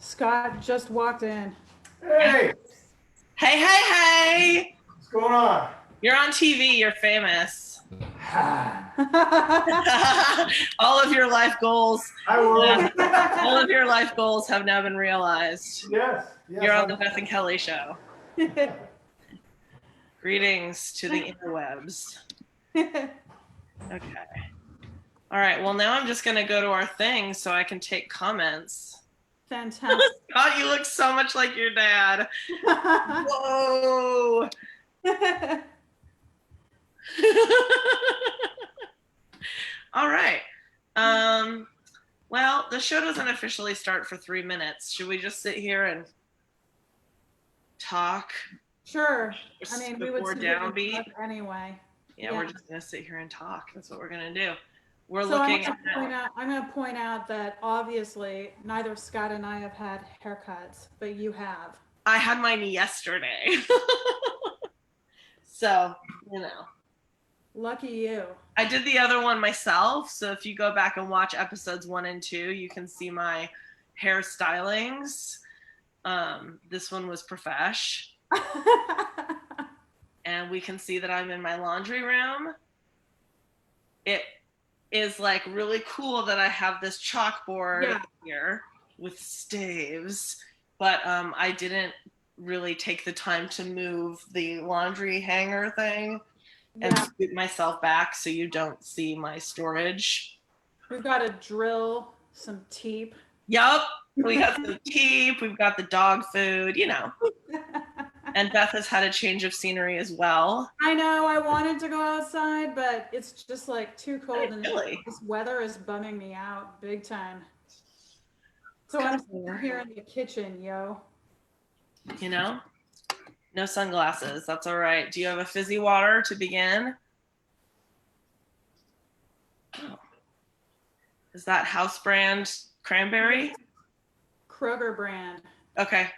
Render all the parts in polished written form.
Scott just walked in. Hey, Hey, hey, hey! what's going on? You're on TV, you're famous. I All of your life goals, Hi, world. all of your life goals have now been realized. Yes. You're on the Beth and Kelly show. know. Greetings to the interwebs. Okay. All right, well, now I'm just going to go to our thing so I can take comments. Fantastic. God, you look so much like your dad. Whoa. All right. Well, the show doesn't officially start for 3 minutes. Should we just sit here and talk? Sure. I mean, we would Before sit here and downbeat? talk anyway. Yeah, we're just gonna sit here and talk. That's what we're gonna do. We're So looking I'm at. going to point out that obviously neither Scott and I have had haircuts, but you have. I had mine yesterday. So, you know. Lucky you. I did the other one myself. So if you go back and watch episodes 1 and 2, you can see my hair stylings. This one was profesh. And we can see that I'm in my laundry room. It is like really cool that I have this chalkboard here with staves, but I didn't really take the time to move the laundry hanger thing and scoot myself back so you don't see my storage. We've got a drill, some teep. Yup, we got some teep, we've got the dog food, you know. And Beth has had a change of scenery as well. I know, I wanted to go outside, but it's just like too cold and this weather is bumming me out big time. So I'm here in the kitchen, yo. You know? No sunglasses. That's all right. Do you have a fizzy water to begin? Oh. Is that house brand cranberry? Kroger brand. Okay.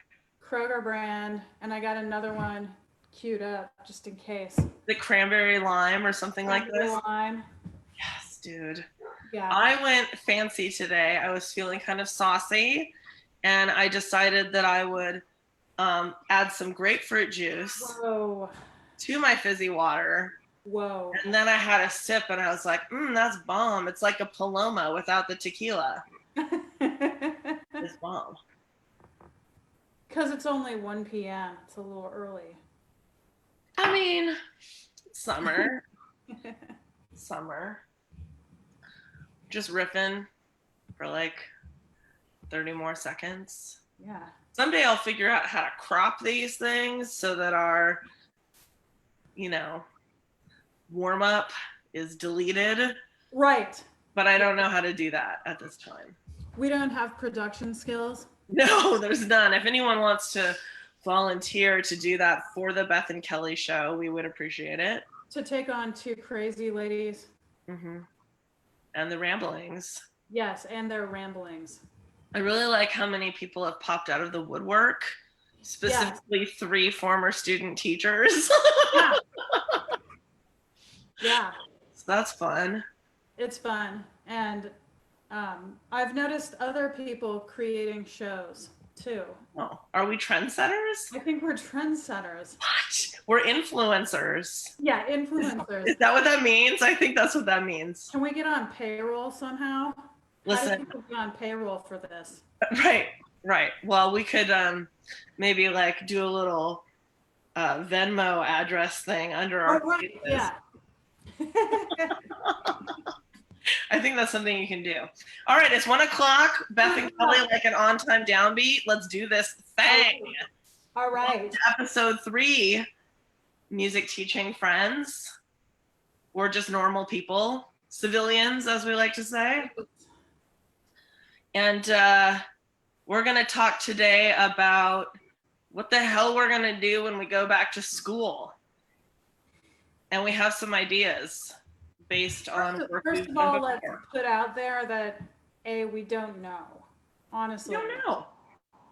Kroger brand, and I got another one queued up just in case. The cranberry lime or something like this? Lime. Yes, dude. Yeah. I went fancy today. I was feeling kind of saucy, and I decided that I would add some grapefruit juice to my fizzy water. Whoa. And then I had a sip, and I was like, that's bomb. It's like a Paloma without the tequila. It's bomb. Because it's only 1 p.m. It's a little early. I mean, summer. Summer. Just riffing for like 30 more seconds. Yeah. Someday I'll figure out how to crop these things so that our, warm up is deleted. Right. But I don't know how to do that at this time. We don't have production skills. No, there's none. If anyone wants to volunteer to do that for the Beth and Kelly show, we would appreciate it. To take on 2 crazy ladies. Mm-hmm. And the ramblings. Yes, and their ramblings. I really like how many people have popped out of the woodwork, specifically 3 former student teachers. Yeah. Yeah. So that's fun. It's fun. And I've noticed other people creating shows too. Oh, are we trendsetters? I think we're trendsetters. What? We're influencers. Yeah, influencers. Is that what that means? I think that's what that means. Can we get on payroll somehow? Listen. How do people get on payroll for this? Right. Well, we could maybe like do a little Venmo address thing under our faces. Yeah. I think that's something you can do. All right, it's 1 o'clock. Beth and Kelly like an on-time downbeat. Let's do this thing. All right. Episode 3, music teaching friends. We're just normal people, civilians, as we like to say. And we're going to talk today about what the hell we're going to do when we go back to school. And we have some ideas based on First of all, let's put out there that we don't know. Honestly. We don't know.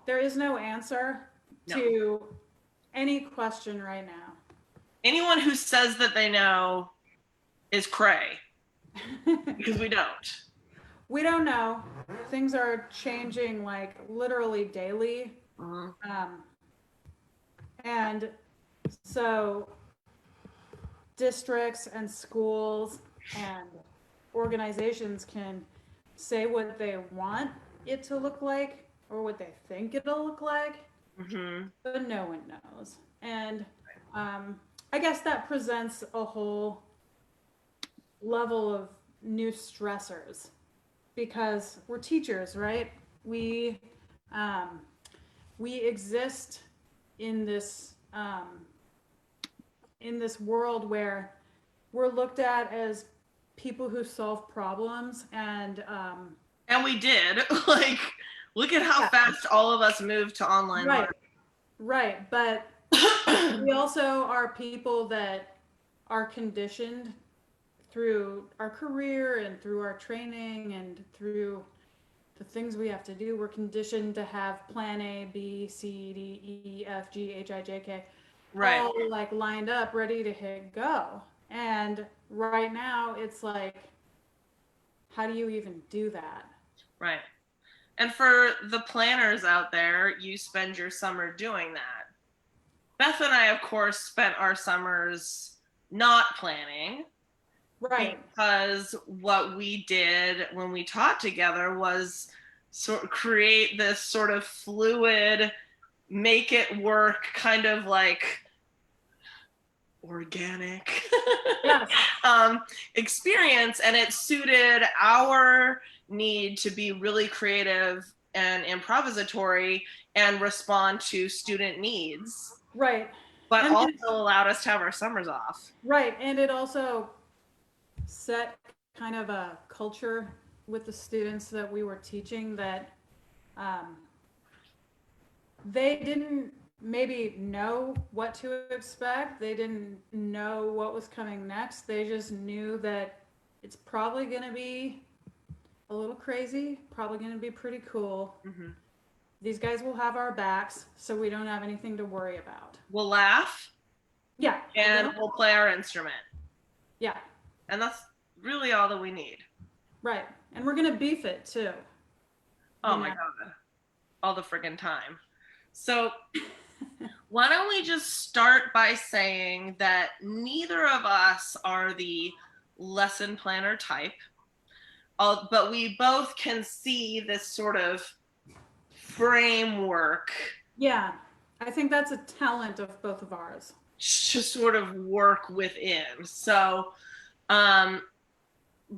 There is no answer to any question right now. Anyone who says that they know is cray. Because we don't. We don't know. Things are changing like literally daily. And so districts and schools and organizations can say what they want it to look like or what they think it'll look like, but no one knows. And I guess that presents a whole level of new stressors because we're teachers, right? We exist in this world where we're looked at as people who solve problems and we did. Like, look at how fast all of us moved to online learning. Right, but we also are people that are conditioned through our career and through our training and through the things we have to do. We're conditioned to have plan A, B, C, D, E, F, G, H, I, J, K, all like lined up, ready to hit go. And right now it's like, how do you even do that? Right. And for the planners out there, you spend your summer doing that. Beth and I, of course, spent our summers not planning. Right. Because what we did when we taught together was sort of create this sort of fluid, make it work, kind of like organic experience, and it suited our need to be really creative and improvisatory and respond to student needs. Right. But and also allowed us to have our summers off. Right. And it also set kind of a culture with the students that we were teaching that they didn't maybe know what to expect. They didn't know what was coming next. They just knew that it's probably going to be a little crazy, probably going to be pretty cool. These guys will have our backs, so we don't have anything to worry about. We'll laugh. Yeah. And we'll play our instrument. Yeah. And that's really all that we need. Right. And we're going to beef it too. Oh my God. All the friggin' time. So why don't we just start by saying that neither of us are the lesson planner type, but we both can see this sort of framework. Yeah. I think that's a talent of both of ours. To sort of work within. So,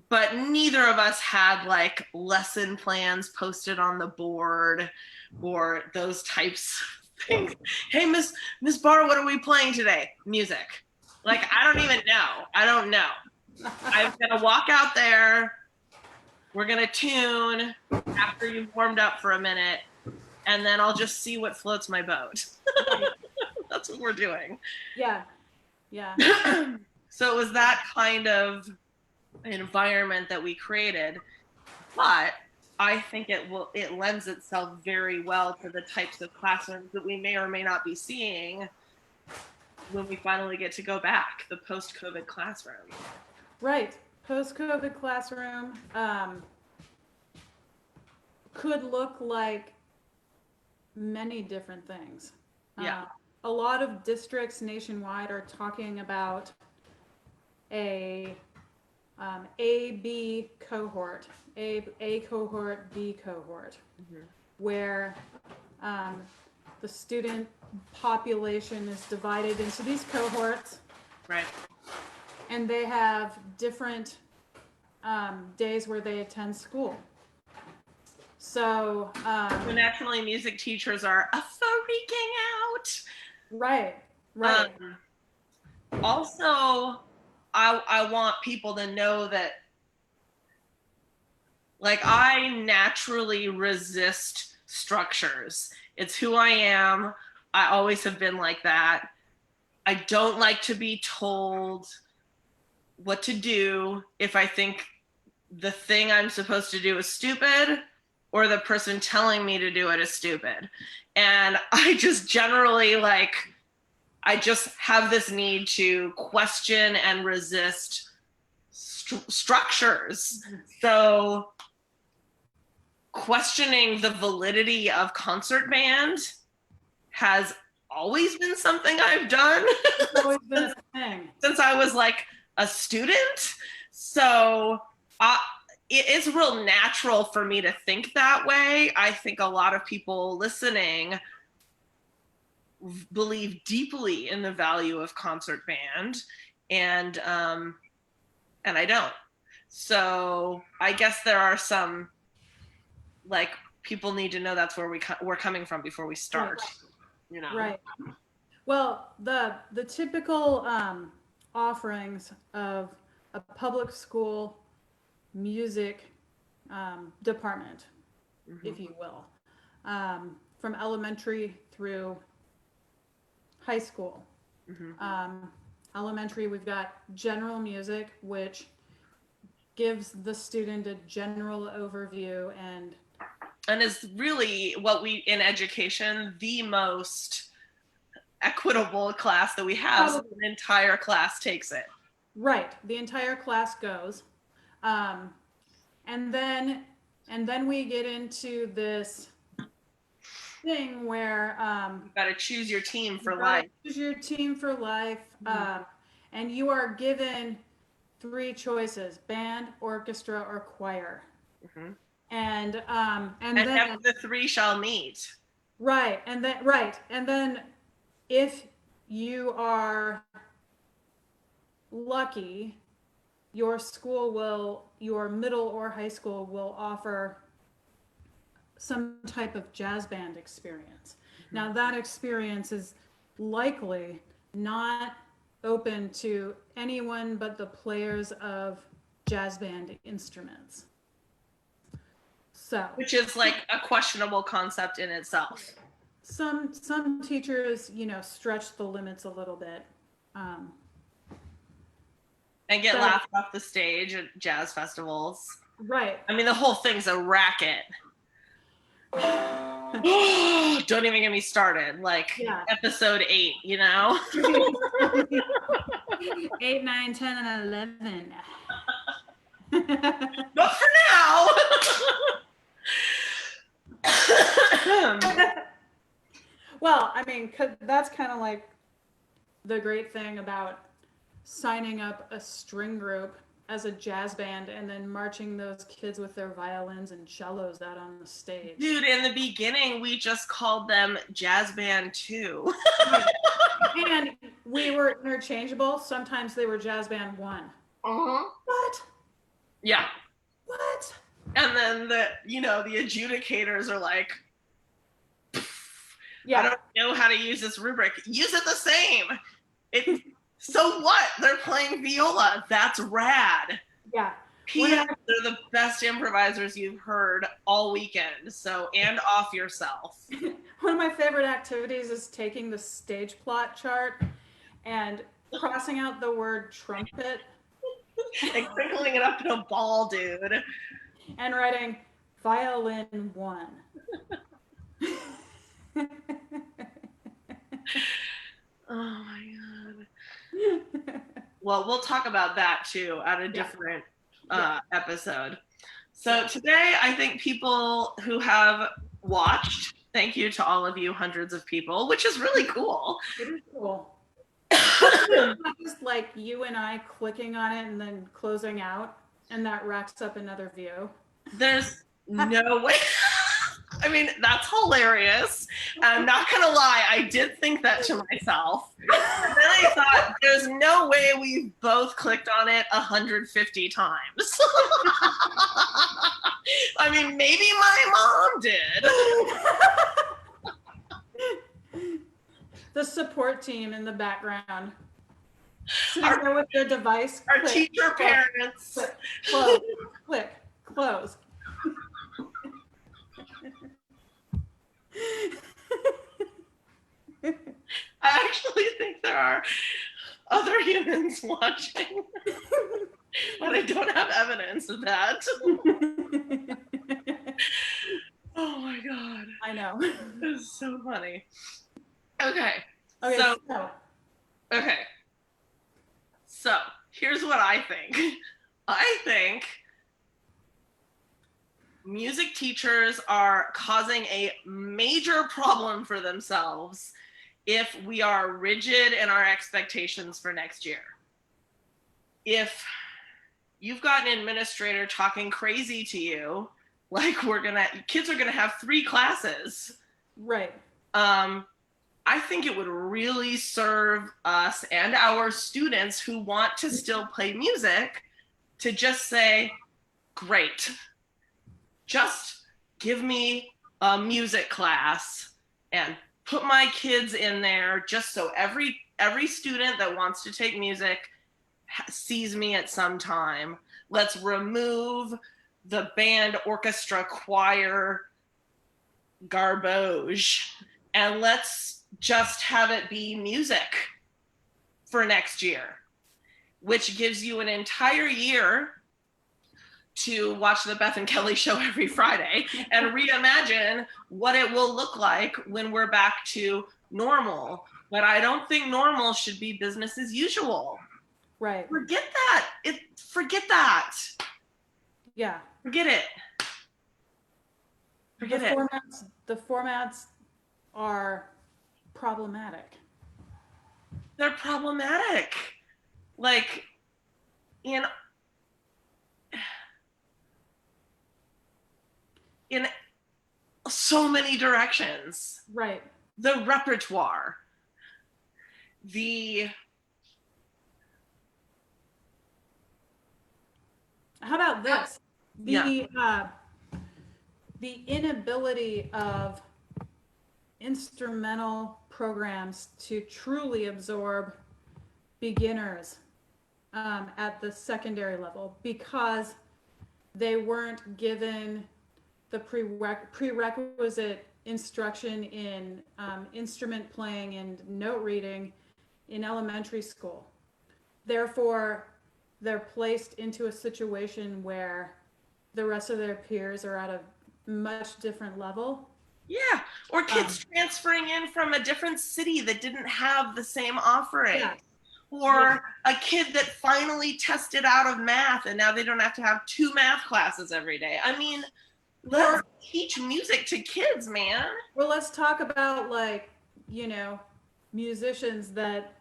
but neither of us had like lesson plans posted on the board or those types of things. Hey, Miss Barr, what are we playing today? Music. Like, I don't even know. I don't know. I'm gonna walk out there. We're gonna tune after you've warmed up for a minute, and then I'll just see what floats my boat. That's what we're doing. Yeah. Yeah. So it was that kind of environment that we created, but I think it lends itself very well to the types of classrooms that we may or may not be seeing when we finally get to go back, the post-COVID classroom. Right. Post-COVID classroom could look like many different things. Yeah. A lot of districts nationwide are talking about a B cohort, A cohort, B cohort, where the student population is divided into these cohorts. Right. And they have different days where they attend school. So naturally, music teachers are freaking out. Right. Also, I want people to know that, like, I naturally resist structures. It's who I am. I always have been like that. I don't like to be told what to do if I think the thing I'm supposed to do is stupid or the person telling me to do it is stupid. And I just generally, like, I just have this need to question and resist structures. So questioning the validity of concert band has always been something I've done. It's always been a thing. Since I was like a student. So it's real natural for me to think that way. I think a lot of people listening believe deeply in the value of concert band, and I don't. So I guess there are some, like, people need to know that's where we're coming from before we start. Right. You know. Right. Well, the typical offerings of a public school music department, if you will, from elementary through high school. Elementary, we've got general music, which gives the student a general overview and is really what we in education the most equitable class that we have. So the entire class takes it. Right, the entire class goes, and then we get into this thing where you've got to choose your team for life. Choose your team for life, and you are given 3 choices: band, orchestra, or choir. And then never the 3 shall meet. Right, and then if you are lucky, your middle or high school will offer some type of jazz band experience. Now that experience is likely not open to anyone but the players of jazz band instruments. So, which is like a questionable concept in itself. Some teachers, stretch the limits a little bit. And get laughed off the stage at jazz festivals. Right. I mean, the whole thing's a racket. Don't even get me started. Like episode 8, 8, 9, 10, and 11. Not for now. Well, I mean, that's kind of like the great thing about signing up a string group as a jazz band and then marching those kids with their violins and cellos out on the stage. Dude, in the beginning, we just called them Jazz Band 2. And we were interchangeable. Sometimes they were Jazz Band 1. What? Yeah. What? And then the adjudicators are like, I don't know how to use this rubric. Use it the same. So what? They're playing viola. That's rad. Yeah. They're the best improvisers you've heard all weekend. So, and off yourself. One of my favorite activities is taking the stage plot chart and crossing out the word trumpet. And crinkling it up in a ball, dude. And writing violin 1. Oh my god. Well, we'll talk about that too at a different episode. So today, I think people who have watched, thank you to all of you, hundreds of people, which is really cool. It is cool. It's not just like you and I clicking on it and then closing out, and that racks up another view. There's no way. I mean, that's hilarious. I'm not going to lie. I did think that to myself. And then I thought, there's no way we've both clicked on it 150 times. I mean, maybe my mom did. The support team in the background. Sitting there with their device. Our teacher parents. Click, close, click, close. I actually think there are other humans watching, but I don't have evidence of that. Oh my god. I know. It's so funny. Okay. So here's what I think. I think music teachers are causing a major problem for themselves if we are rigid in our expectations for next year. If you've got an administrator talking crazy to you, like kids are gonna have 3 classes. Right. I think it would really serve us and our students who want to still play music to just say, great, just give me a music class and put my kids in there just so every student that wants to take music sees me at some time. Let's remove the band, orchestra, choir garbage, and let's just have it be music for next year, which gives you an entire year to watch the Beth and Kelly show every Friday and reimagine what it will look like when we're back to normal. But I don't think normal should be business as usual. Right. Forget that. Forget that. Yeah. Forget it. Forget it. The formats are problematic. They're problematic. Like, in so many directions. Right. The repertoire, how about this? Yeah. The inability of instrumental programs to truly absorb beginners at the secondary level because they weren't given the prerequisite instruction in instrument playing and note reading in elementary school. Therefore, they're placed into a situation where the rest of their peers are at a much different level. Yeah, or kids transferring in from a different city that didn't have the same offering. Yeah. Or a kid that finally tested out of math and now they don't have to have 2 math classes every day. I mean, let's teach music to kids, man. Well, let's talk about, like, musicians that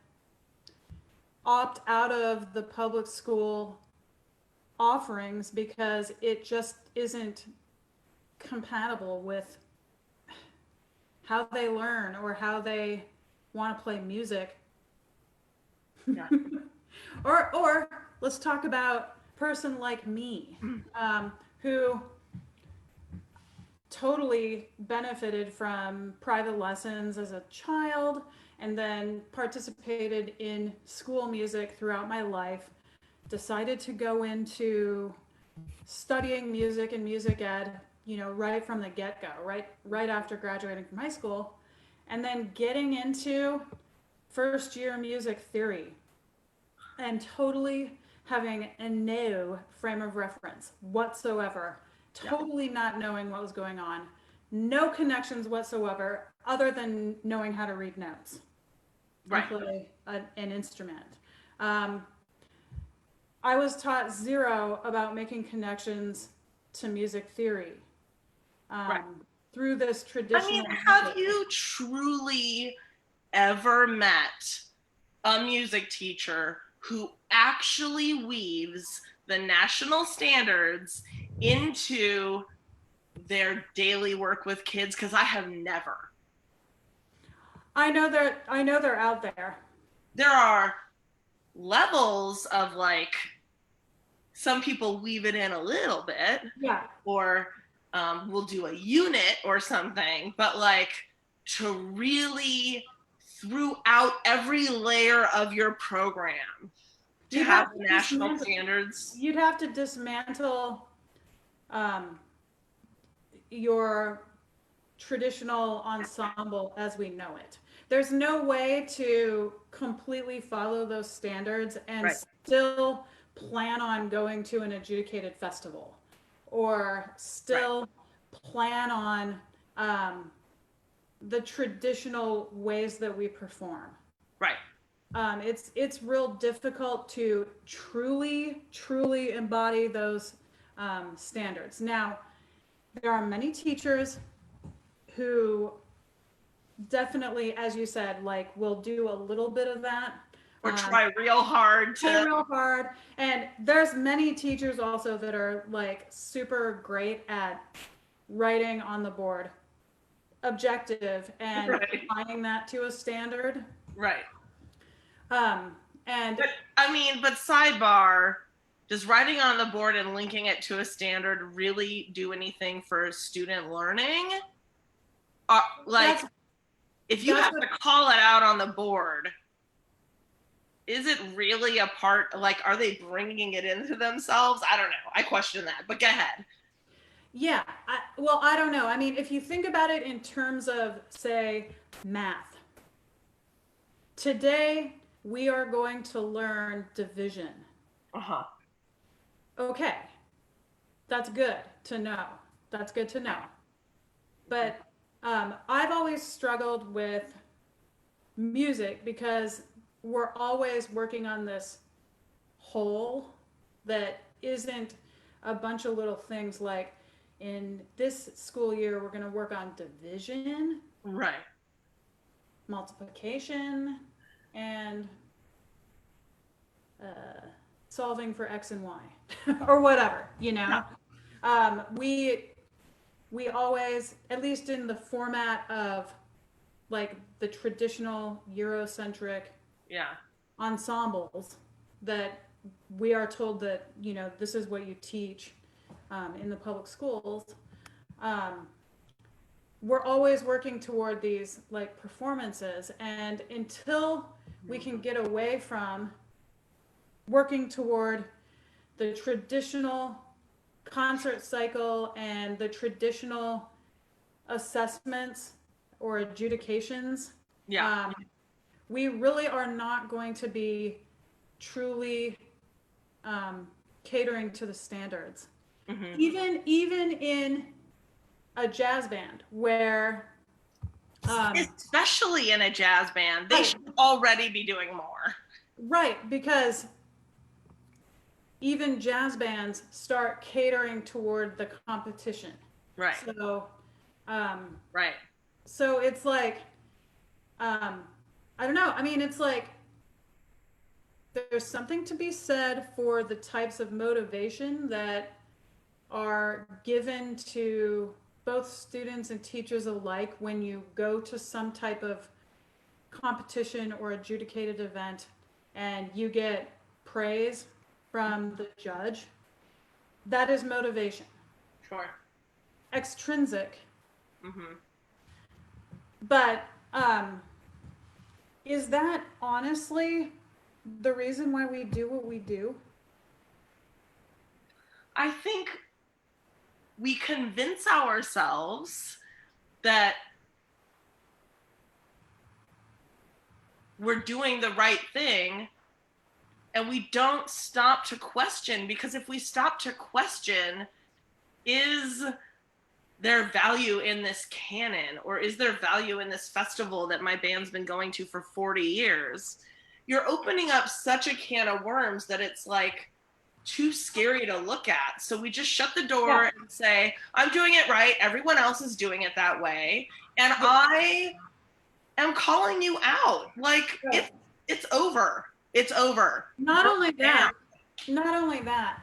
opt out of the public school offerings because it just isn't compatible with how they learn or how they want to play music. Yeah. or let's talk about a person like me, who totally benefited from private lessons as a child and then participated in school music throughout my life, decided to go into studying music and music ed, right from the get-go, right after graduating from high school, and then getting into first year music theory and totally having no frame of reference whatsoever, totally not knowing what was going on, no connections whatsoever other than knowing how to read notes and play an instrument. I was taught zero about making connections to music theory through this traditional. I mean, have you truly ever met a music teacher who actually weaves the national standards into their daily work with kids? Because I have never. I know they're out there. There are levels of, like, some people weave it in a little bit, or we'll do a unit or something, but like to really throughout every layer of your program to have national standards. You'd have to dismantle your traditional ensemble as we know it. There's no way to completely follow those standards and still plan on going to an adjudicated festival, or still plan on the traditional ways that we perform. It's real difficult to truly embody those standards. Now, there are many teachers who definitely, as you said, like will do a little bit of that. Or try real hard to. Try real hard. And there's many teachers also that are like super great at writing on the board, objective, and Right. applying that to a standard. Right. And But sidebar, does writing on the board and linking it to a standard really do anything for student learning? Like, if you have to call it out on the board, is it really a part, like, are they bringing it into themselves? I don't know. I question that, but go ahead. Yeah, I don't know. I mean, if you think about it in terms of, say, math, today we are going to learn division. Uh-huh. Okay, that's good to know. That's good to know. But I've always struggled with music because we're always working on this whole that isn't a bunch of little things like in this school year we're going to work on division, right, multiplication, and solving for X and Y or whatever, you know. Yeah. We always, at least in the format of like the traditional Eurocentric ensembles, that we are told that, you know, this is what you teach in the public schools. We're always working toward these like performances, and until we can get away from working toward the traditional concert cycle and the traditional assessments or adjudications, we really are not going to be truly catering to the standards. Mm-hmm. Even in a jazz band where especially in a jazz band, they should already be doing more. Right, because even jazz bands start catering toward the competition. Right. So, right. So it's like, I don't know. I mean, it's like there's something to be said for the types of motivation that are given to both students and teachers alike when you go to some type of competition or adjudicated event and you get praise from the judge. That is motivation. Sure. Extrinsic. Mm-hmm. But is that honestly the reason why we do what we do? I think we convince ourselves that we're doing the right thing, and we don't stop to question, because if we stop to question, is there value in this canon, or is there value in this festival that my band's been going to for 40 years? You're opening up such a can of worms that it's like too scary to look at. So we just shut the door and say, I'm doing it right. Everyone else is doing it that way. And I am calling you out. Like, it's over. It's over. Not only that,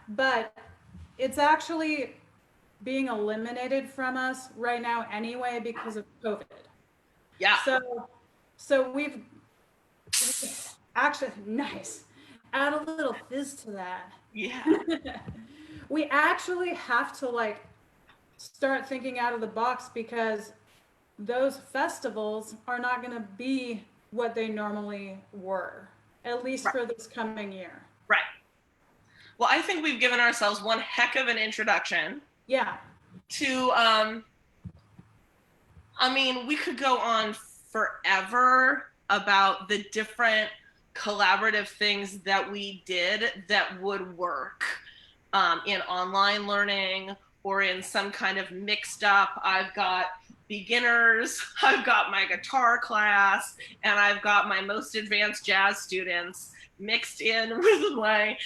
but it's actually being eliminated from us right now anyway because of COVID. Yeah. So we've actually, nice. Add a little fizz to that. Yeah. We actually have to like start thinking out of the box, because those festivals are not going to be what they normally were, at least for this coming year. Right. Well, I think we've given ourselves one heck of an introduction. Yeah. To, I mean, we could go on forever about the different collaborative things that we did that would work in online learning or in some kind of mixed up. I've got beginners, I've got my guitar class, and I've got my most advanced jazz students mixed in with my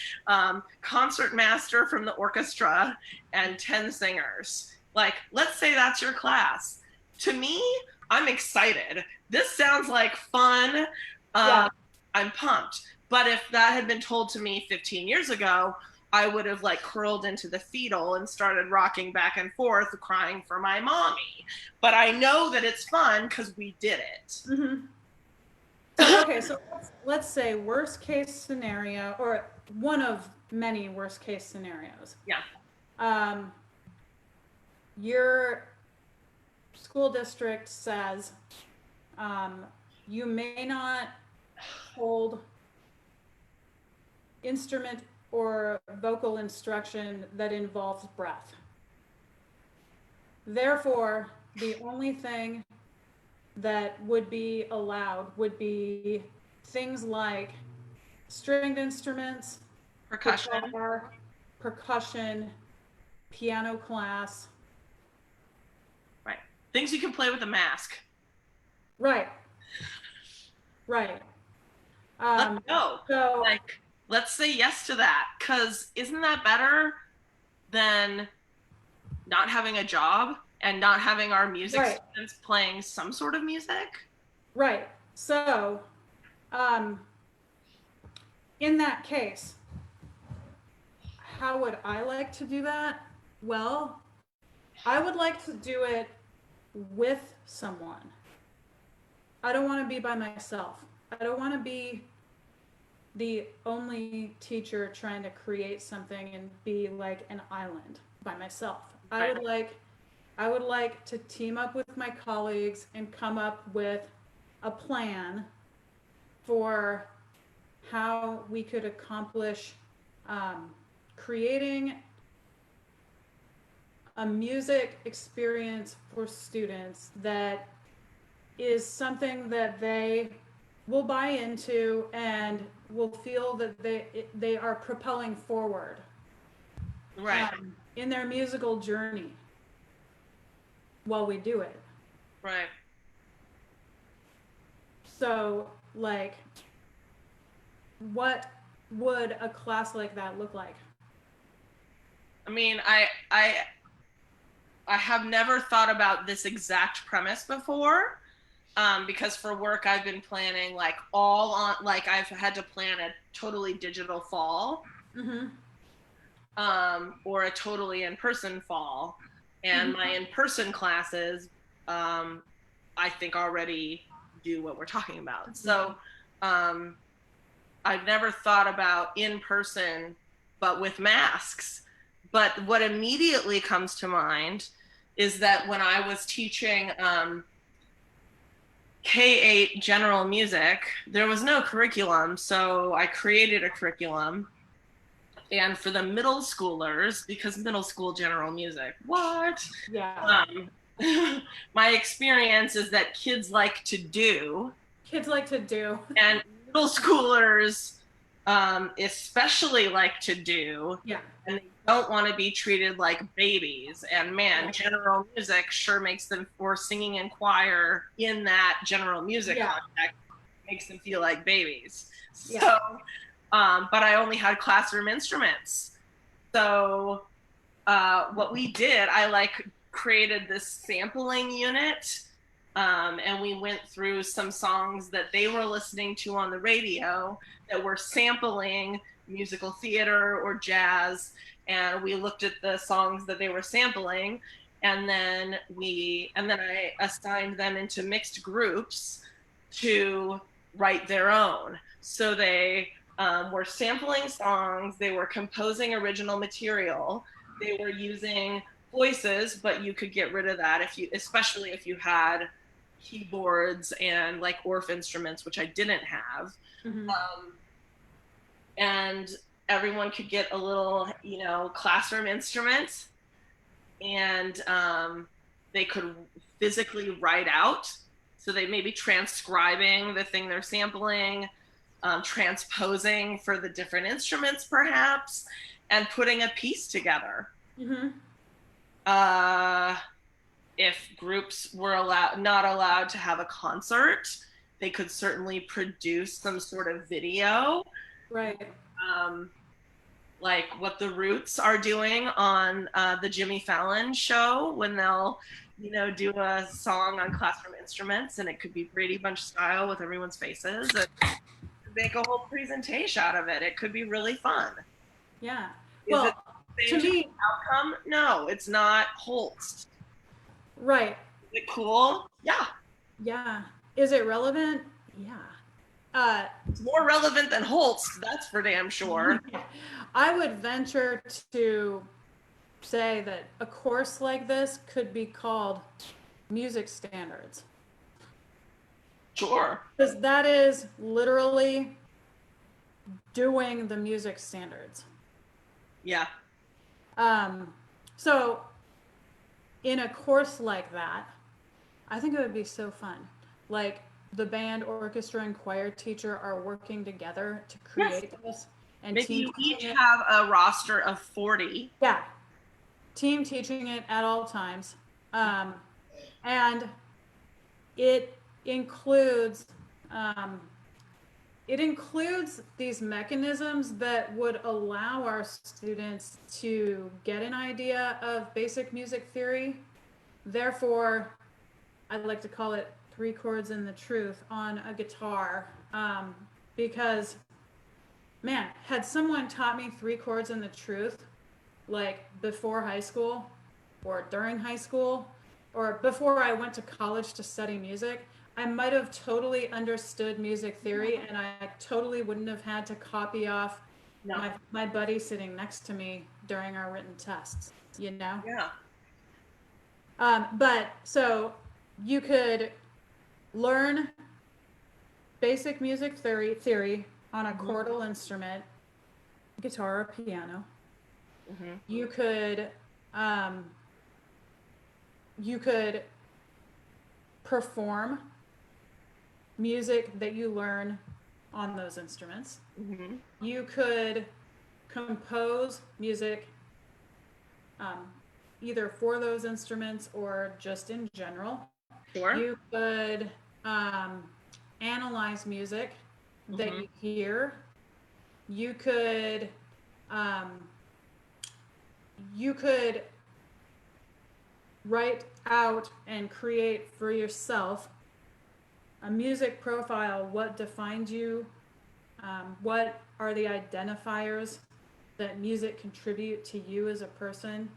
concert master from the orchestra and 10 singers. Like, let's say that's your class. To me, I'm excited. This sounds like fun. Yeah. I'm pumped. But if that had been told to me 15 years ago, I would have like curled into the fetal and started rocking back and forth, crying for my mommy. But I know that it's fun because we did it. Mm-hmm. So, okay, so let's say worst case scenario, or one of many worst case scenarios. Yeah. Your school district says you may not hold instrument or vocal instruction that involves breath. Therefore, the only thing that would be allowed would be things like stringed instruments, Percussion. guitar, percussion, piano class. Right. Things you can play with a mask. Right. Right. Let's go. So, like, let's say yes to that, because isn't that better than not having a job and not having our music right. students playing some sort of music? Right. So, in that case, how would I like to do that? Well, I would like to do it with someone. I don't want to be by myself. I don't want to be the only teacher trying to create something and be like an island by myself. Right. I would like to team up with my colleagues and come up with a plan for how we could accomplish creating a music experience for students that is something that they will buy into and will feel that they are propelling forward, Right. In their musical journey while we do it. Right. So, like, what would a class like that look like? I mean, I have never thought about this exact premise before, because for work I've been planning like all on, like I've had to plan a totally digital fall, Mm-hmm. Or a totally in-person fall, and my in-person classes, I think already do what we're talking about. So, I've never thought about in-person, but with masks. But what immediately comes to mind is that when I was teaching K-8 general music, there was no curriculum, so I created a curriculum. And for the middle schoolers, because middle school general music, what? Yeah. My experience is that kids like to do. Kids like to do. And middle schoolers especially like to do. Yeah. And they don't want to be treated like babies. And man, general music sure makes them, or singing in choir in that general music context, makes them feel like babies. Yeah. So, but I only had classroom instruments. So what we did, I like created this sampling unit, and we went through some songs that they were listening to on the radio that were sampling musical theater or jazz, and we looked at the songs that they were sampling, and then I assigned them into mixed groups to write their own. So they were sampling songs, they were composing original material, they were using voices, but you could get rid of that especially if you had keyboards and like Orff instruments, which I didn't have. Mm-hmm. And everyone could get a little, classroom instrument, and they could physically write out. So they may be transcribing the thing they're sampling, transposing for the different instruments perhaps, and putting a piece together. Mm-hmm. If groups were not allowed to have a concert, they could certainly produce some sort of video. Right. like what the Roots are doing on the Jimmy Fallon show when they'll, do a song on classroom instruments, and it could be Brady Bunch style with everyone's faces, and make a whole presentation out of it. It could be really fun. Yeah. Is it Well, the to same me, outcome? No, it's not Holst. right. Is it cool? Yeah. Yeah. Is it relevant? Yeah. It's more relevant than Holst, that's for damn sure. I would venture to say that a course like this could be called music standards. Sure. Because that is literally doing the music standards. Yeah. So in a course like that, I think it would be so fun. Like the band, orchestra, and choir teacher are working together to create this. And Maybe team you each teaching it. have a roster of 40. Yeah. Team teaching it at all times. And it includes these mechanisms that would allow our students to get an idea of basic music theory. Therefore, I'd like to call it 3 chords and the truth on a guitar, because, man, had someone taught me 3 chords and the truth, like before high school or during high school or before I went to college to study music, I might have totally understood music theory, and I totally wouldn't have had to copy off my buddy sitting next to me during our written tests, Yeah. But so you could learn basic music theory on a chordal instrument, guitar or piano. Mm-hmm. You could perform music that you learn on those instruments. Mm-hmm. You could compose music either for those instruments or just in general. Sure. You could analyze music that you hear. You could write out and create for yourself a music profile. What defines you? What are the identifiers that music contribute to you as a person?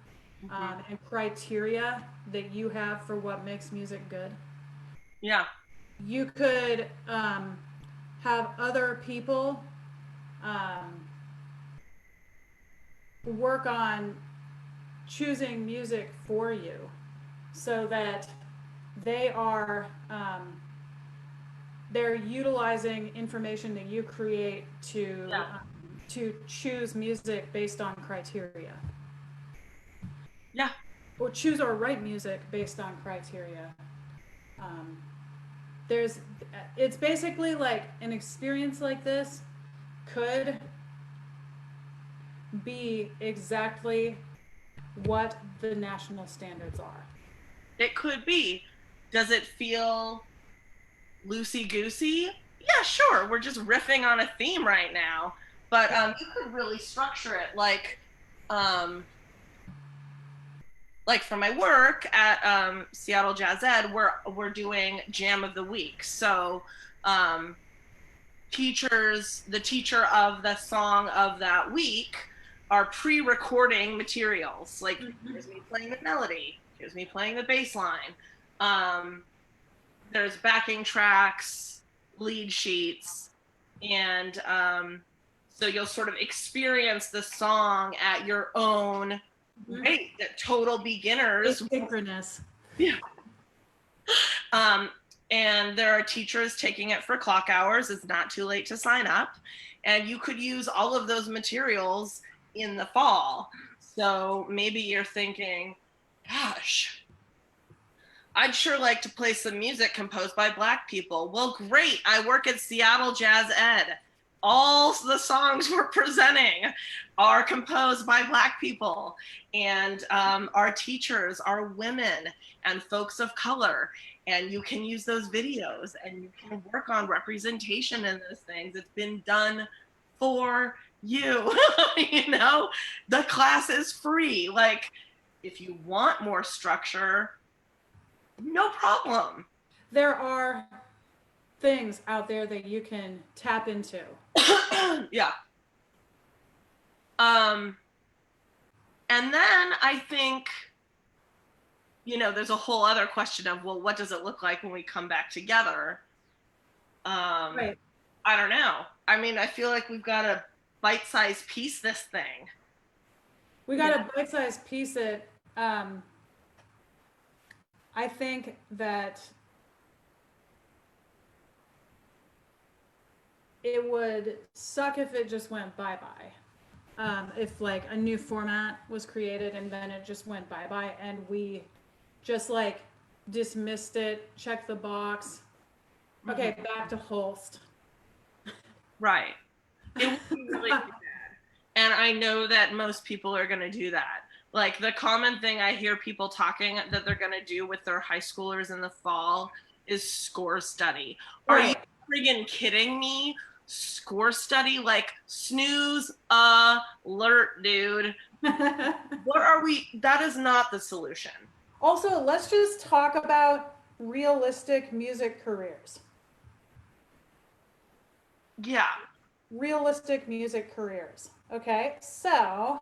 And criteria that you have for what makes music good. Yeah. You could have other people work on choosing music for you so that they are they're utilizing information that you create to choose music based on criteria. Yeah. Or choose or write music based on criteria. It's basically like an experience like this could be exactly what the national standards are. It could be. Does it feel loosey-goosey? Yeah, sure. We're just riffing on a theme right now. But you could really structure it like for my work at Seattle Jazz Ed, we're doing Jam of the Week. So the teacher of the song of that week are pre-recording materials. Like, here's me playing the melody, here's me playing the bass line. There's backing tracks, lead sheets, and so you'll sort of experience the song at your own rate. That total beginners. It's synchronous. Yeah. And there are teachers taking it for clock hours. It's not too late to sign up. And you could use all of those materials in the fall. So maybe you're thinking, gosh, I'd sure like to play some music composed by Black people. Well, great. I work at Seattle Jazz Ed. All the songs we're presenting are composed by Black people. And our teachers are women and folks of color. And you can use those videos and you can work on representation in those things. It's been done for you. You know, the class is free. Like, if you want more structure, no problem. There are things out there that you can tap into. Yeah. And then I think, you know, there's a whole other question of, well, what does it look like when we come back together? Right. I don't know. I mean, I feel like we've got to bite-sized piece this thing. We got a bite-sized piece it. I think that it would suck if it just went bye-bye. If like a new format was created and then it just went bye-bye and we just like dismissed it, checked the box. Okay, back to Holst. Right. It would be really bad. And I know that most people are going to do that. Like, the common thing I hear people talking that they're going to do with their high schoolers in the fall is score study. Are you friggin' kidding me? Score study? Like, snooze alert, dude. What are we? That is not the solution. Also, let's just talk about realistic music careers. Yeah. Realistic music careers. Okay, so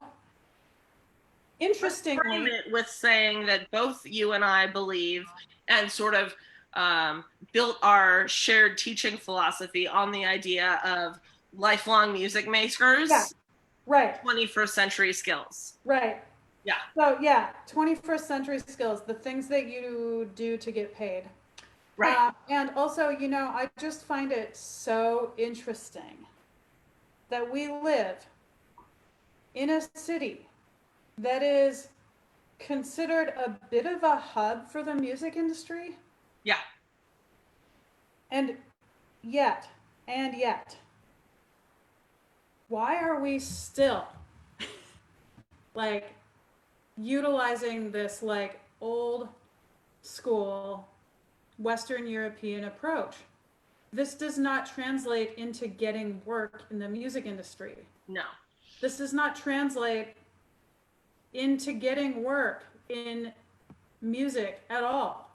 interestingly, with saying that both you and I believe and sort of built our shared teaching philosophy on the idea of lifelong music makers. Yeah. Right. 21st century skills. Right. Yeah. So yeah, 21st century skills, the things that you do to get paid. Right. And also, you know, I just find it so interesting that we live in a city that is considered a bit of a hub for the music industry. Yeah. And yet, why are we still like utilizing this like old school Western European approach? This does not translate into getting work in the music industry. No. This does not translate into getting work in music at all.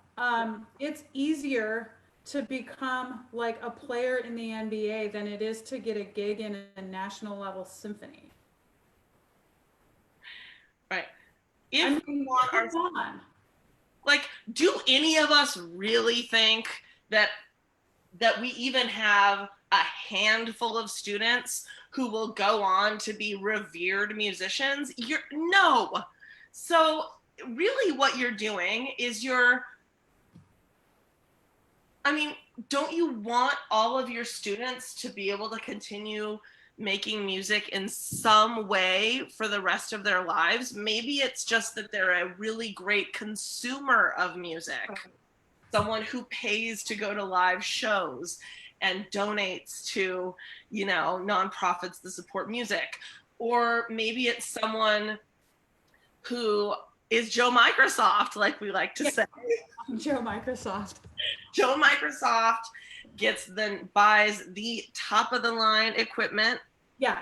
It's easier to become like a player in the NBA than it is to get a gig in a national level symphony. Right. I mean, come on. Like, do any of us really think that we even have a handful of students who will go on to be revered musicians? No. So really what you're doing is I mean, don't you want all of your students to be able to continue making music in some way for the rest of their lives? Maybe it's just that they're a really great consumer of music. Someone who pays to go to live shows and donates to, you know, nonprofits that support music. Or maybe it's someone who is Joe Microsoft, like we like to say. Joe Microsoft. Joe Microsoft buys the top of the line equipment. Yeah.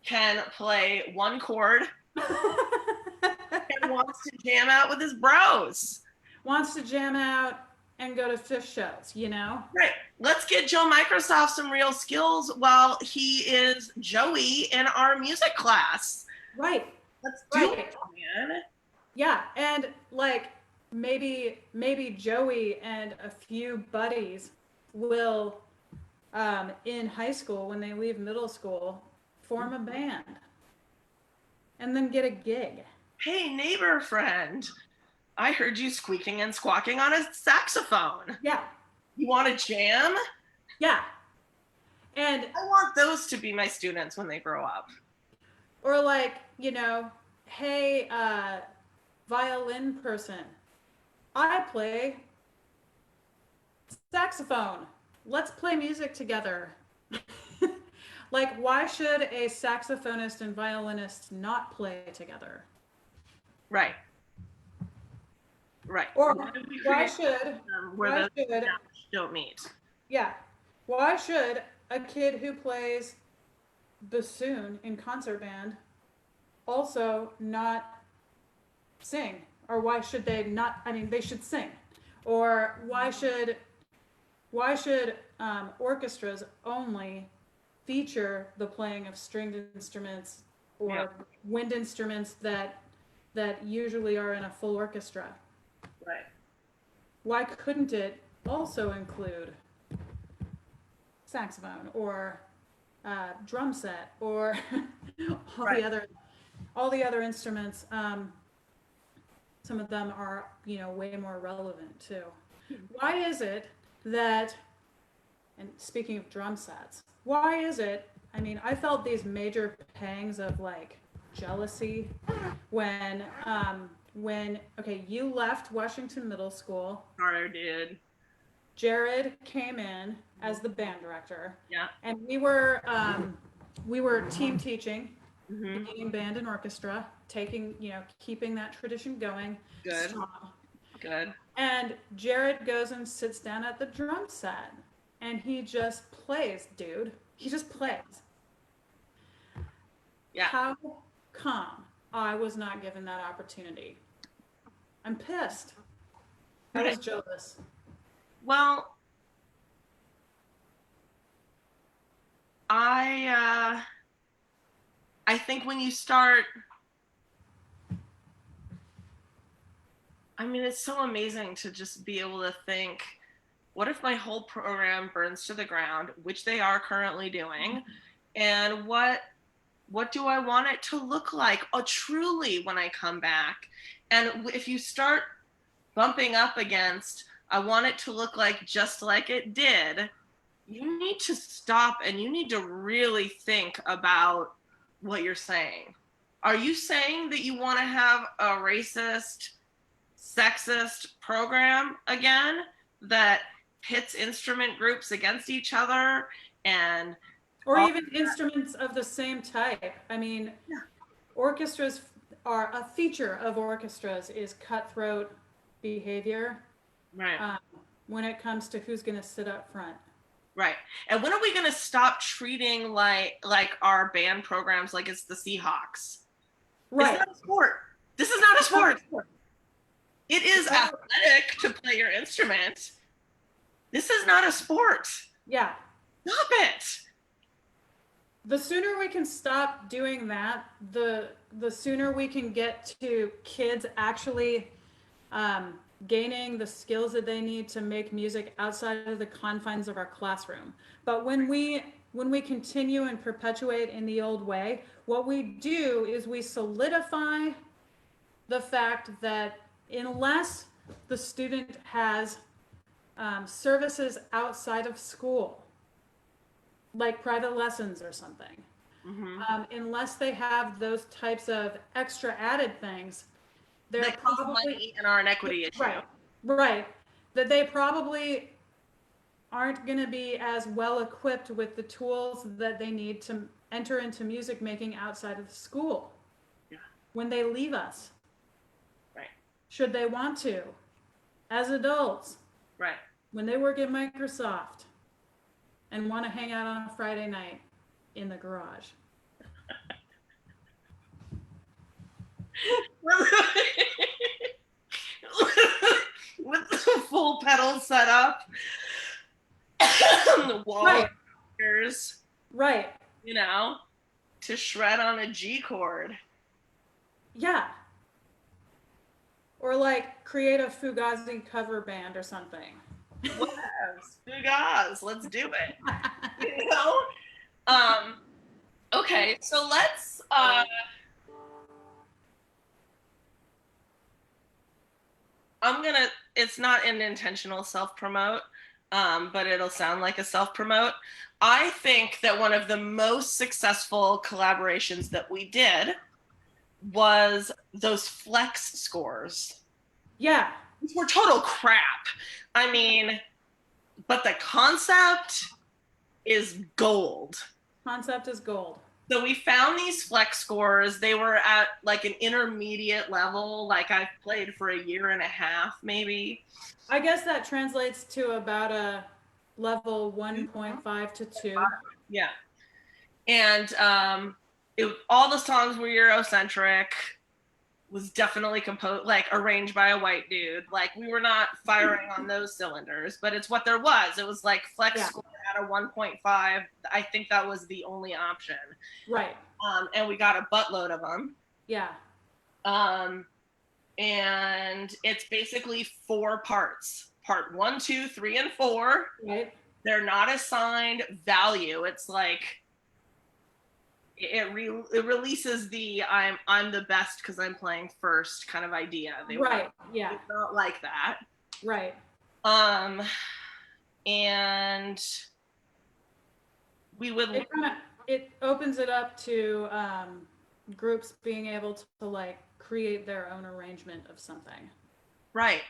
Can play one chord and wants to jam out with his bros. Wants to jam out and go to fish shows, you know? Right. Let's get Joe Microsoft some real skills while he is Joey in our music class. Right. Let's do it, man. Yeah, and like maybe Joey and a few buddies will in high school, when they leave middle school, form a band and then get a gig. Hey, neighbor friend, I heard you squeaking and squawking on a saxophone. Yeah. You want to jam? Yeah. And I want those to be my students when they grow up. Or like, you know, hey, violin person, I play saxophone. Let's play music together. Like, why should a saxophonist and violinist not play together? Right. Right. Or why should don't meet? Yeah. Why should a kid who plays bassoon in concert band also not sing? Or why should they not? I mean, they should sing. Or why should orchestras only feature the playing of stringed instruments or Yeah. wind instruments that usually are in a full orchestra? Right. Why couldn't it also include saxophone or drum set or all Right. all the other instruments? Some of them are way more relevant too. Why is it that, and speaking of drum sets, why is it? I mean, I felt these major pangs of like jealousy when okay, you left Washington Middle School. Sorry, dude. Jared came in as the band director. Yeah. And we were team teaching, Mm-hmm. beginning band and orchestra, keeping that tradition going. Good. Strong. Good. And Jared goes and sits down at the drum set and he just plays, dude. He just plays. Yeah. How come I was not given that opportunity? I'm pissed. I was jealous. Well, I think when you start, I mean, it's so amazing to just be able to think, what if my whole program burns to the ground, which they are currently doing, and what do I want it to look like? Oh, truly, when I come back. And if you start bumping up against, I want it to look like just like it did, you need to stop and you need to really think about what you're saying. Are you saying that you want to have a racist, sexist program again that pits instrument groups against each other and or even instruments of the same type? I mean, yeah. Orchestras are a feature of orchestras is cutthroat behavior. Right. When it comes to who's going to sit up front. Right. And when are we going to stop treating like our band programs like it's the Seahawks? Right. It's not a sport. This is not a sport. It is athletic to play your instrument. This is not a sport. Yeah. Stop it. The sooner we can stop doing that, the sooner we can get to kids actually gaining the skills that they need to make music outside of the confines of our classroom. But when we continue and perpetuate in the old way, what we do is we solidify the fact that unless the student has services outside of school, like private lessons or something, unless they have those types of extra added things, they're that probably money and are an equity issue. Right. That they probably aren't going to be as well equipped with the tools that they need to enter into music making outside of school. Yeah. When they leave us. Right. Should they want to. As adults. Right. When they work at Microsoft and want to hang out on a Friday night in the garage. With the full pedal setup, the wall Right. Right. You know, to shred on a G chord. Yeah. Or like create a Fugazi cover band or something. Yes, Fugazi, let's do it. You know? Okay, so let's it's not an intentional self-promote, but it'll sound like a self-promote. I think that one of the most successful collaborations that we did was those flex scores. Yeah. Which were total crap. I mean, but the concept is gold. Concept is gold. So we found these flex scores. They were at like an intermediate level. Like I've played for a year and a half, maybe. I guess that translates to about a level 1.5 to 2. Yeah. And all the songs were Eurocentric, was definitely composed, like arranged by a white dude. Like we were not firing on those cylinders, but it's what there was. It was like flex score at a 1.5. I think that was the only option. Right. And we got a buttload of them. Yeah. And it's basically 4 parts. Part 1, 2, 3, and 4. Right. They're not assigned value. It's like it releases the I'm the best because I'm playing first kind of idea. Right. Yeah. It's not like that. Right. And we would. It opens it up to groups being able to like create their own arrangement of something. Right.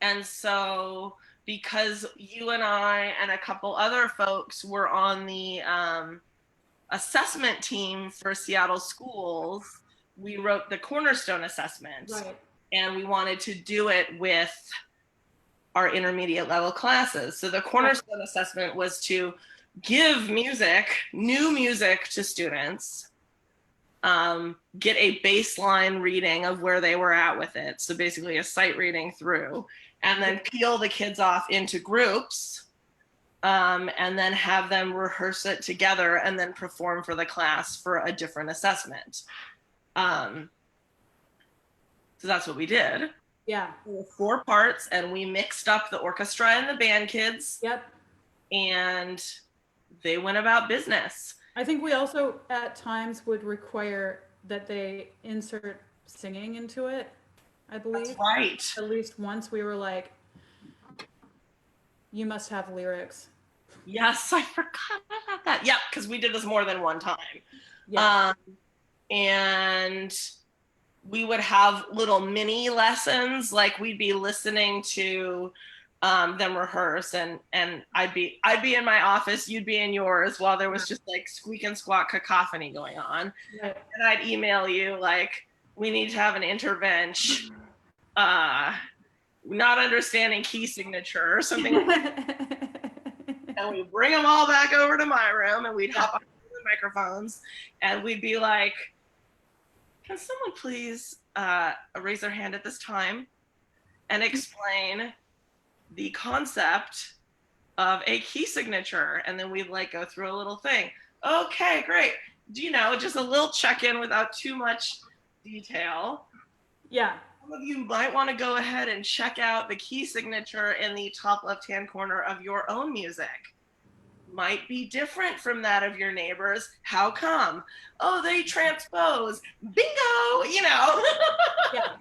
And so because you and I and a couple other folks were on the assessment team for Seattle schools, we wrote the Cornerstone assessment. Right. And we wanted to do it with our intermediate level classes. So the Cornerstone assessment was to give new music to students, get a baseline reading of where they were at with it. So basically a sight reading through, and then peel the kids off into groups, and then have them rehearse it together and then perform for the class for a different assessment. So that's what we did. Yeah. 4 parts, and we mixed up the orchestra and the band kids. Yep. And they went about business. I think we also at times would require that they insert singing into it, I believe. That's right. At least once we were like, you must have lyrics. Yes, I forgot about that. Yeah, because we did this more than one time. Yeah. And we would have little mini lessons, like we'd be listening to them rehearse, and I'd be in my office, you'd be in yours, while there was just like squeak and squawk cacophony going on. Right. And I'd email you like, we need to have an intervention, not understanding key signature or something like that. And we'd bring them all back over to my room, and we'd hop on the microphones, and we'd be like, can someone please raise their hand at this time and explain the concept of a key signature? And then we'd like go through a little thing. Okay, great. Just a little check-in without too much detail. Yeah. Some of you might want to go ahead and check out the key signature in the top left-hand corner of your own music. Might be different from that of your neighbors. How come? Oh, they transpose. Bingo, Yeah.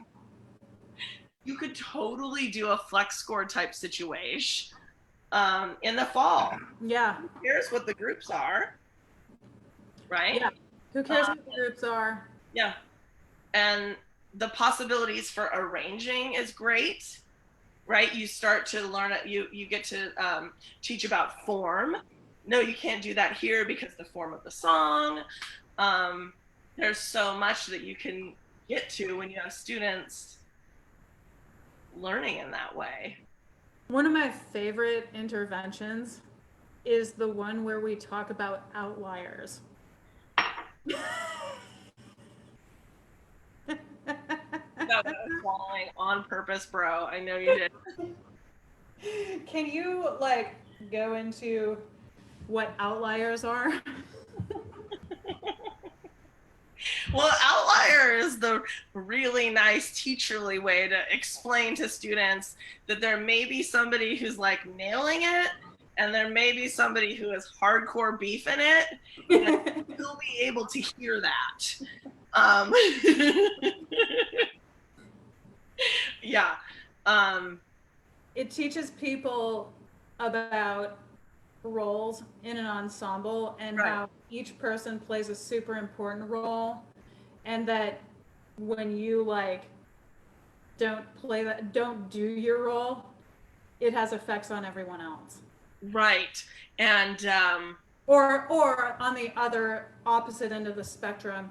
You could totally do a flex score type situation in the fall. Yeah. Who cares what the groups are? Right? Yeah. Who cares what the groups are? Yeah. And the possibilities for arranging is great, right? You start to learn it. You get to teach about form. No, you can't do that here because the form of the song. There's so much that you can get to when you have students learning in that way. One of my favorite interventions is the one where we talk about outliers. That was swallowing on purpose, bro. I know you did. Can you go into what outliers are? Well, outlier is the really nice teacherly way to explain to students that there may be somebody who's nailing it, and there may be somebody who is hardcore beef in it, and you'll be able to hear that. Yeah. It teaches people about roles in an ensemble and how each person plays a super important role, and that when you don't do your role, it has effects on everyone else. Right. And or on the opposite end of the spectrum,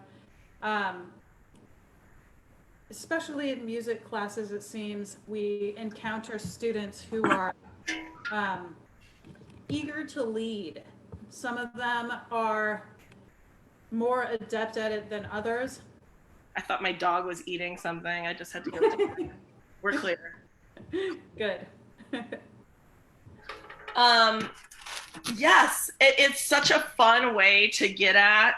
especially in music classes, it seems we encounter students who are eager to lead. Some of them are more adept at it than others. I thought my dog was eating something. I just had to go. We're clear. Good. Yes, it's such a fun way to get at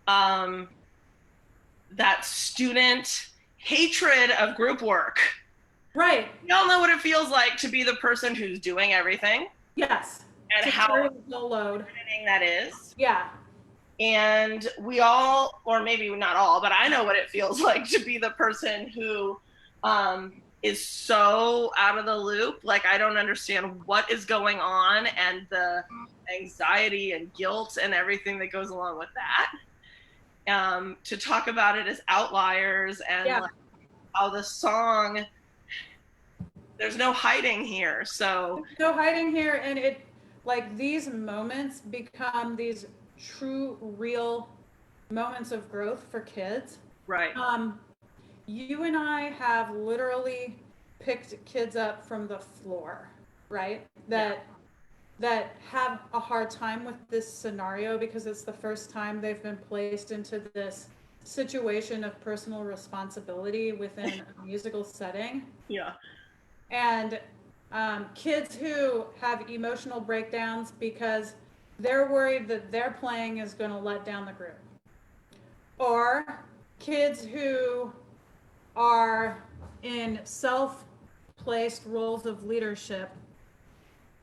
that student hatred of group work. Right. Y'all know what it feels like to be the person who's doing everything. Yes. And to how carry the whole load. that is. Yeah. And we all, or maybe not all, but I know what it feels like to be the person who is so out of the loop. Like, I don't understand what is going on and the anxiety and guilt and everything that goes along with that. To talk about it as outliers and like how the song, there's no hiding here. So there's no hiding here, and it like these moments become these true, real moments of growth for kids. right. You and I have literally picked kids up from the floor, right? That have a hard time with this scenario because it's the first time they've been placed into this situation of personal responsibility within a musical setting. Yeah. And kids who have emotional breakdowns because they're worried that their playing is going to let down the group. Or kids who are in self-placed roles of leadership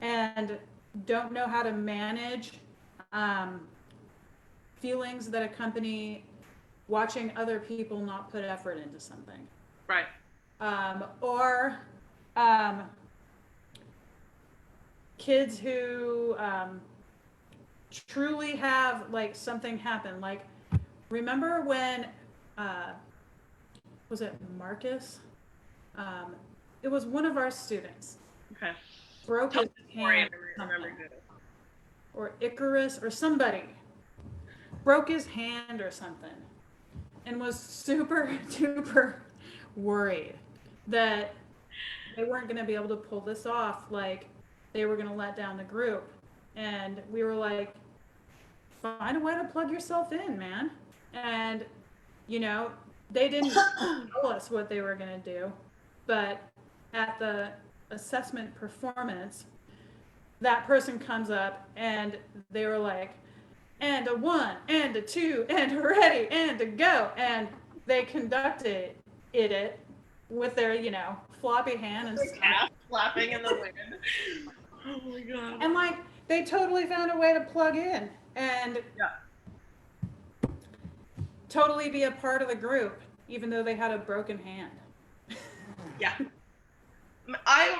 and don't know how to manage feelings that accompany watching other people not put effort into something. Right. Or kids who truly have like something happen. Like, remember when was it Marcus? It was one of our students. Okay. Broke his hand. Or Icarus or somebody broke his hand or something and was super duper worried that they weren't going to be able to pull this off. Like, they were going to let down the group. And we were like, find a way to plug yourself in, man. And, you know, they didn't tell us what they were going to do. But at the assessment performance, that person comes up and they were like, and a 1, and a 2, and a ready, and a go. And they conducted it with their, you know, floppy hand and stuff. Flapping in the wind. Oh my God. And like, they totally found a way to plug in and totally be a part of the group, even though they had a broken hand. Yeah. I'm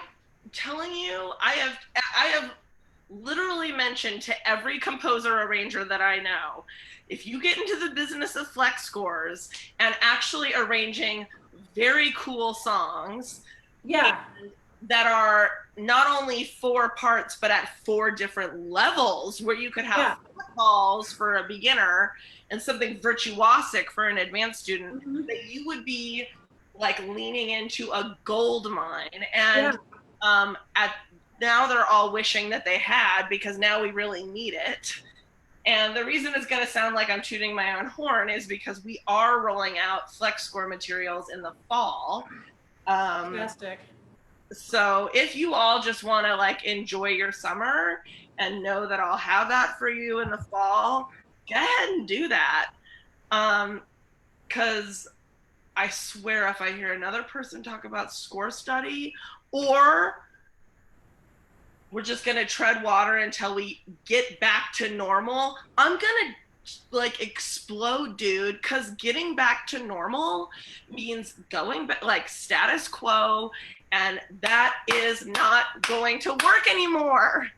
telling you, I have literally mentioned to every composer arranger that I know, if you get into the business of flex scores and actually arranging very cool songs that are not only 4 parts but at 4 different levels, where you could have balls for a beginner and something virtuosic for an advanced student, that you would be like leaning into a gold mine. And now they're all wishing that they had, because now we really need it. And the reason it's going to sound like I'm tooting my own horn is because we are rolling out flex score materials in the fall. Fantastic. So if you all just want to like enjoy your summer and know that I'll have that for you in the fall, go ahead and do that. Because I swear if I hear another person talk about score study, or we're just going to tread water until we get back to normal, I'm going to like explode, dude, because getting back to normal means going back, like status quo, and that is not going to work anymore.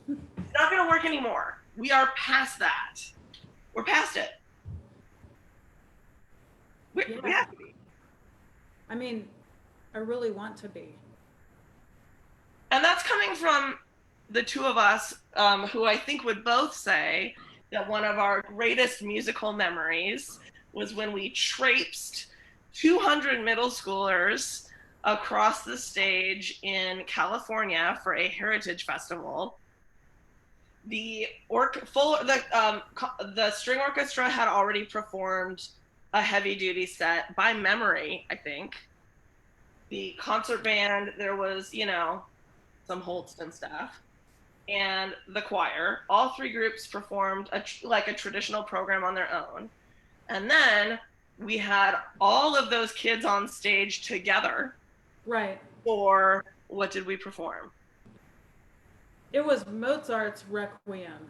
It's not going to work anymore. We are past that. We're past it. We have to be. I mean, I really want to be. And that's coming from the two of us, who I think would both say that one of our greatest musical memories was when we traipsed 200 middle schoolers across the stage in California for a heritage festival. the string orchestra had already performed a heavy duty set by memory, I think. The concert band, there was, some Holston stuff, and the choir. All three groups performed like a traditional program on their own. And then we had all of those kids on stage together. Right. For what did we perform? It was Mozart's Requiem.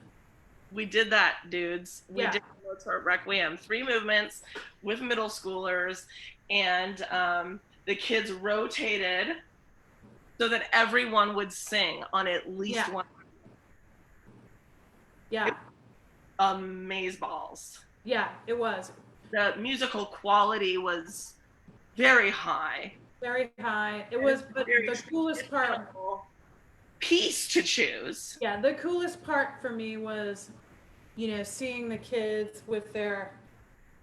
We did that, dudes. We Yeah. did Mozart Requiem, 3 movements with middle schoolers, and the kids rotated so that everyone would sing on at least one. Yeah. Amazeballs. Yeah, it was. The musical quality was very high. Very high. It was, but the coolest part. Piece to choose. Yeah, the coolest part for me was, seeing the kids with their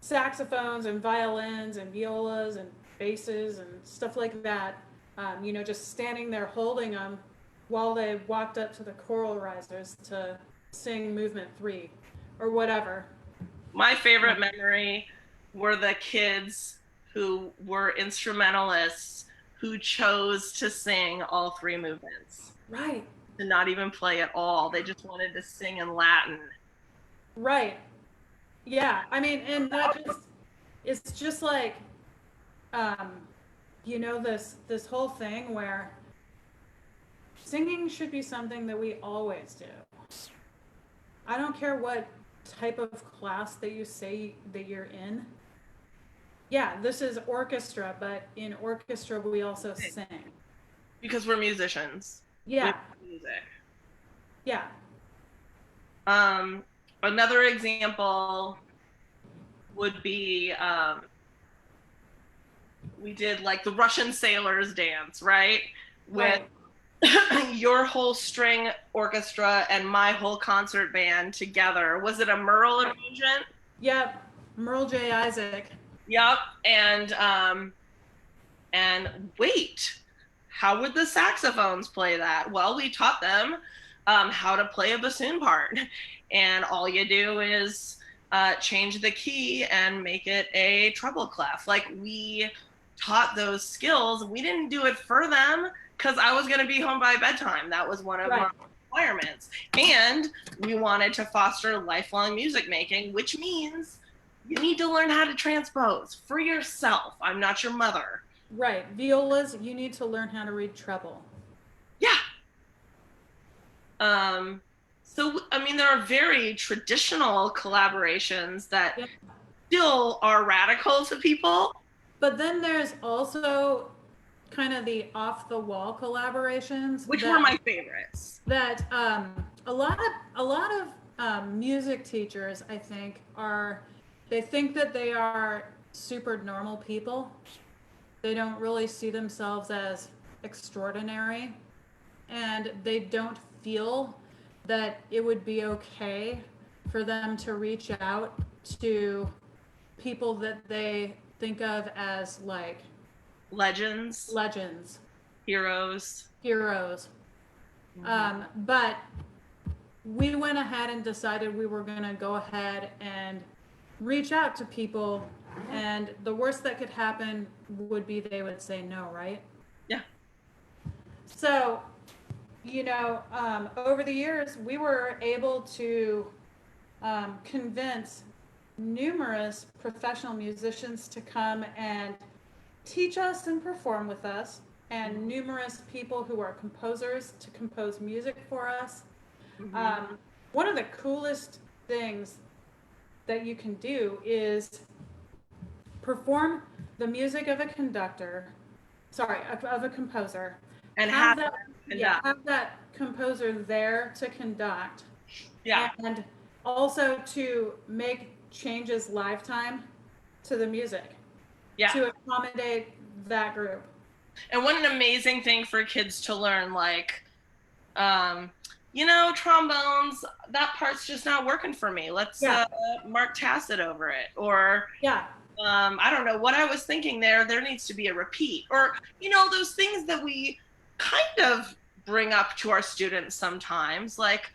saxophones and violins and violas and basses and stuff like that. Just standing there holding them while they walked up to the choral risers to sing movement 3 or whatever. My favorite memory were the kids who were instrumentalists who chose to sing all 3 movements. Right. To not even play at all. They just wanted to sing in Latin. Right. Yeah. I mean, and it's just like, this whole thing where singing should be something that we always do. I don't care what type of class that you say that you're in. Yeah, this is orchestra, but in orchestra we also sing. Because we're musicians. Yeah. Music. Yeah. Another example would be we did like the Russian sailors dance, right? With your whole string orchestra and my whole concert band together. Was it a Merle arrangement? Yep. Merle J. Isaac. Yep. And wait, how would the saxophones play that? Well, we taught them how to play a bassoon part. And all you do is change the key and make it a treble clef. Like, we taught those skills. We didn't do it for them because I was going to be home by bedtime. That was one of my requirements. And we wanted to foster lifelong music making, which means you need to learn how to transpose for yourself. I'm not your mother. Right. Violas, you need to learn how to read treble. Yeah. So, I mean, there are very traditional collaborations that still are radical to people. But then there's also kind of the off-the-wall collaborations. Which were my favorites. That a lot of music teachers, I think, they think that they are super normal people. They don't really see themselves as extraordinary. And they don't feel that it would be okay for them to reach out to people that they think of as like legends, heroes. Mm-hmm. But we went ahead and decided we were going to go ahead and reach out to people, and the worst that could happen would be they would say no, right? Yeah. So, over the years, we were able to convince numerous professional musicians to come and teach us and perform with us, and numerous people who are composers to compose music for us. Mm-hmm. One of the coolest things that you can do is perform the music of a composer, and have that composer there to conduct. Yeah. And also to make changes lifetime to the music. Yeah. To accommodate that group. And what an amazing thing for kids to learn, like, trombones, that part's just not working for me. Let's Mark Tacit over it. Or I don't know what I was thinking there. There needs to be a repeat. Or, those things that we kind of bring up to our students sometimes, like,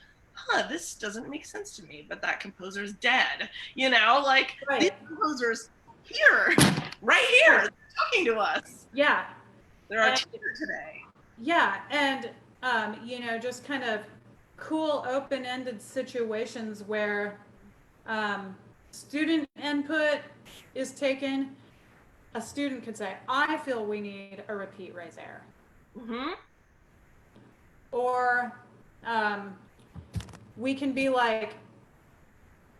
this doesn't make sense to me, but that composer's dead. You know, like Right. these composers here, right here, talking to us. Yeah. They're our And- teacher today. Yeah, and you know, just kind of cool open-ended situations where student input is taken. A student could say, I feel we need a repeat raise air. Mm-hmm. Or we can be like,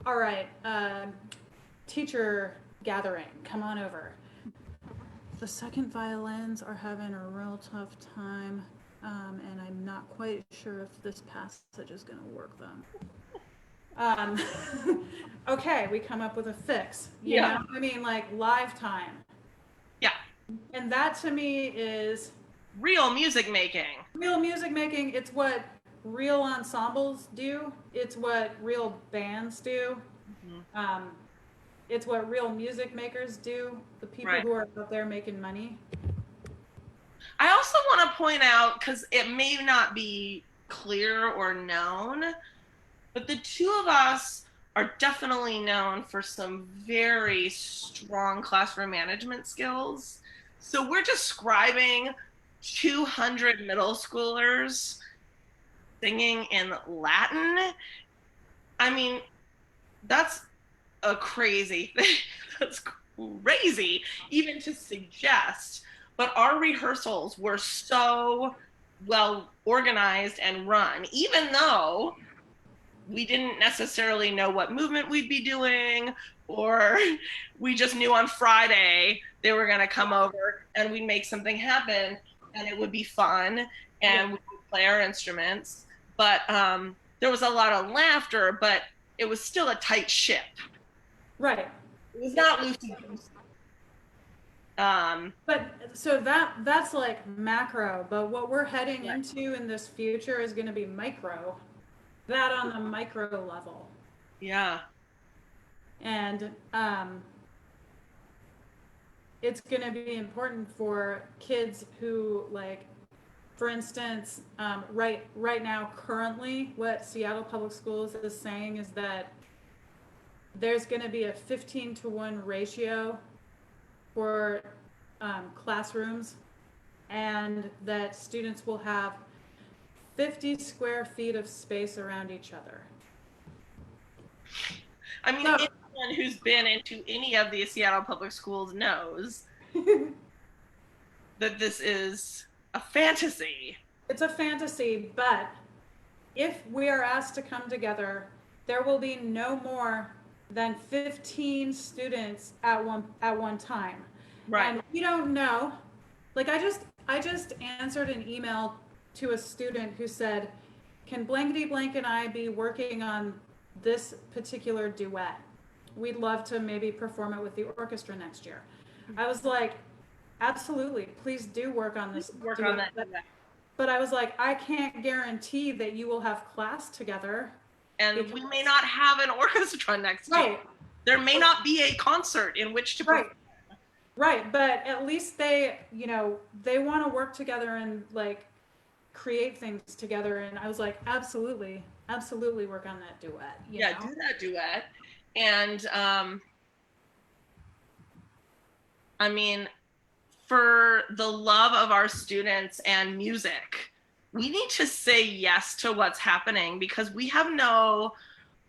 all right, teacher gathering, come on over. The second violins are having a real tough time, and I'm not quite sure if this passage is going to work them. Okay, we come up with a fix. You know? I mean, like live time. Yeah. And that to me is real music making. Real music making. It's what real ensembles do. It's what real bands do. Mm-hmm. It's what real music makers do. The people who are out there making money. I also want to point out, because it may not be clear or known, but the two of us are definitely known for some very strong classroom management skills. So we're describing 200 middle schoolers singing in Latin. I mean, that's a crazy thing. That's crazy even to suggest. But our rehearsals were so well organized and run, even though we didn't necessarily know what movement we'd be doing, or we just knew on Friday they were going to come over and we'd make something happen and it would be fun and we would play our instruments. But there was a lot of laughter, but it was still a tight ship. Right. It was not loosey-goosey. But so that's like macro, but what we're heading into in this future is going to be micro. That on the micro level. Yeah. And it's going to be important for kids who, like, for instance, right now, currently, what Seattle Public Schools is saying is that there's going to be a 15-to-1 ratio for classrooms, and that students will have 50 square feet of space around each other. I mean, anyone who's been into any of the Seattle Public Schools knows that this is a fantasy. It's a fantasy, but if we are asked to come together, there will be no more than 15 students at one time. Right. And we don't know. Like I just answered an email to a student who said, can blankety blank and I be working on this particular duet? We'd love to maybe perform it with the orchestra next year. I was like, absolutely, please do work on this. Work on that. But I was like, I can't guarantee that you will have class together. And we may not have an orchestra next year. There may not be a concert in which to perform. Right, but at least they want to work together and like create things together. And I was like, absolutely work on that duet. You know? Do that duet. And I mean, for the love of our students and music, we need to say yes to what's happening, because we have no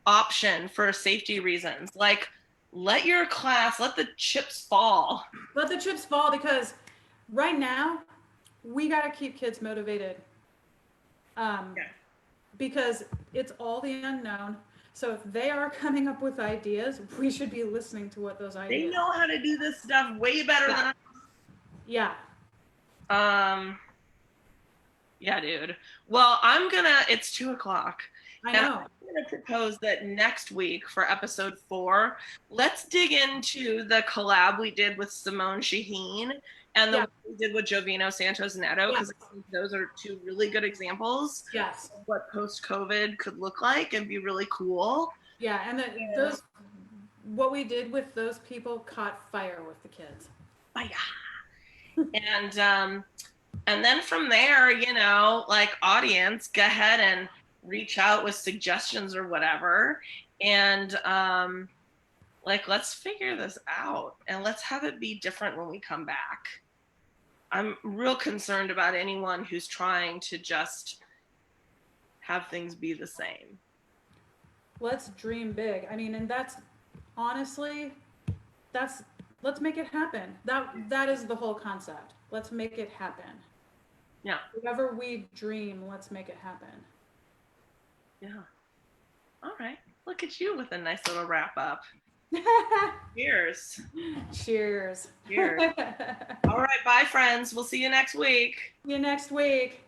option for safety reasons. Like, let the chips fall. Let the chips fall, because right now we got to keep kids motivated. Because it's all the unknown. So if they are coming up with ideas, we should be listening to what those ideas. They know how to do this stuff way better than us. Yeah. Yeah, dude. Well, it's 2:00. I know. I'm going to propose that next week for episode 4, let's dig into the collab we did with Simone Shaheen and the one we did with Jovino Santos Neto, because I think those are 2 really good examples of what post-COVID could look like and be really cool. Yeah, and what we did with those people caught fire with the kids. And then from there, like, audience, go ahead and reach out with suggestions or whatever. And like, let's figure this out and let's have it be different when we come back. I'm real concerned about anyone who's trying to just have things be the same. Let's dream big. I mean, and that's honestly, let's make it happen. That is the whole concept. Let's make it happen. Yeah. Whatever we dream, let's make it happen. Yeah. All right. Look at you with a nice little wrap up. Cheers. Cheers. Cheers. All right. Bye, friends. We'll see you next week. See you next week.